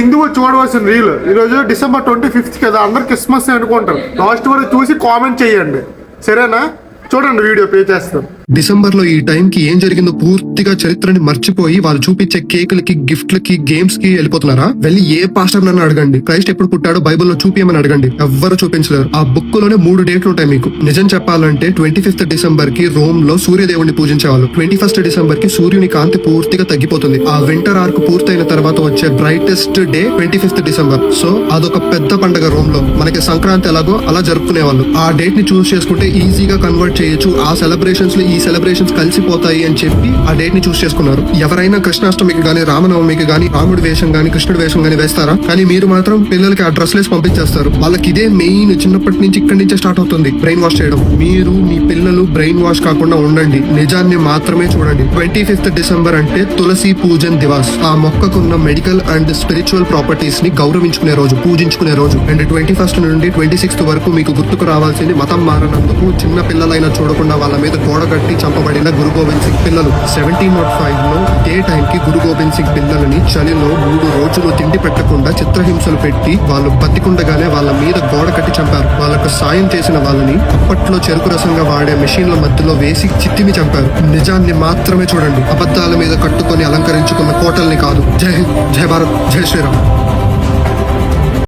హిందువులు చూడవలసిన రీల్. ఈరోజు December 25th కదా, అందరు క్రిస్మస్ అనుకుంటారు. లాస్ట్ వరకు చూసి కామెంట్ చేయండి, సరేనా? చూడండి, వీడియో ప్లే చేస్తాం. డిసెంబర్ లో ఈ టైం కి ఏం జరిగిందో పూర్తిగా చరిత్రని మర్చిపోయి వాళ్ళు చూపించే కేకులకి, గిఫ్ట్లకి, గేమ్స్ కి వెళ్ళిపోతున్నారా? వెళ్ళి ఏ పాస్టర్ నన్ను అడగండి, క్రైస్ట్ ఎప్పుడు పుట్టాడో బైబుల్లో చూపించమని అడగండి, ఎవ్వరు చూపించలేరు. ఆ బుక్ లోనే 3 డేట్లు ఉంటాయి మీకు. నిజం చెప్పాలంటే 25th డిసెంబర్ కి రోమ్ లో సూర్యదేవుని పూజించేవాళ్ళు. 21st డిసెంబర్ కి సూర్యుని కాంతి పూర్తిగా తగ్గిపోతుంది. ఆ వింటర్ ఆర్క్ పూర్తయిన తర్వాత వచ్చే brightest day 25th December. So అదొక పెద్ద పండుగ రోమ్ లో. మనకి సంక్రాంతి ఎలాగో అలా జరుపుకునే వాళ్ళు. ఆ డేట్ ని చూస్ చేసుకుంటే ఈజీగా కన్వర్ట్ చేయొచ్చు. ఆ సెలబ్రేషన్స్ లో ఈ సెలబ్రేషన్స్ కలిసిపోతాయి అని చెప్పి ఆ డేట్ ని చూస్ చేసుకున్నారు. ఎవరైనా కృష్ణాష్టమికి గానీ, రామనవమికి గానీ రాముడి వేషం గానీ, కృష్ణుడి వేషం గానీ వేస్తారా? కానీ మీరు మాత్రం పిల్లలకి ఆ డ్రెస్ లేసి పంపించేస్తారు. వాళ్ళకి ఇదే మెయిన్. చిన్నప్పటి నుంచి ఇక్కడి నుంచే స్టార్ట్ అవుతుంది బ్రెయిన్ వాష్ చేయడం. మీరు మీ పిల్లలు బ్రెయిన్ వాష్ కాకుండా ఉండండి, నిజాన్ని మాత్రమే చూడండి. 25th డిసెంబర్ అంటే తులసి పూజన్ దివాస్. ఆ మొక్కకున్న మెడికల్ అండ్ స్పిరిచువల్ ప్రాపర్టీస్ ని గౌరవించుకునే రోజు, పూజించుకునే రోజు. అండ్ 21st నుండి 26th వరకు మీకు గుర్తుకు రావాల్సింది మతం మారనందుకు చిన్న పిల్లలైనా చూడకుండా వాళ్ళ మీద గోడ కట్టి చంపబడిన గురు గోబింద్ సింగ్ పిల్లలు. 1705 లో ఇదే టైం కి గురు గోబింద్ సింగ్ పిల్లలని చలిలో 3 రోజులు తిండి పెట్టకుండా చిత్రహింసలు పెట్టి వాళ్ళు బతికుండగానే వాళ్ళ మీద గోడ కట్టి చంపారు. వాళ్ళకు సాయం చేసిన వాళ్ళని అప్పట్లో చెరుకు రసంగా వాడే మెషిన్ల మధ్యలో వేసి చిత్తిమి చంపారు. నిజాన్ని మాత్రమే చూడండి, అబద్ధాల మీద కట్టుకొని అలంకరించుకున్న కోటల్ని కాదు. జై హింద్, జై భారత్, జై శ్రీరామ్.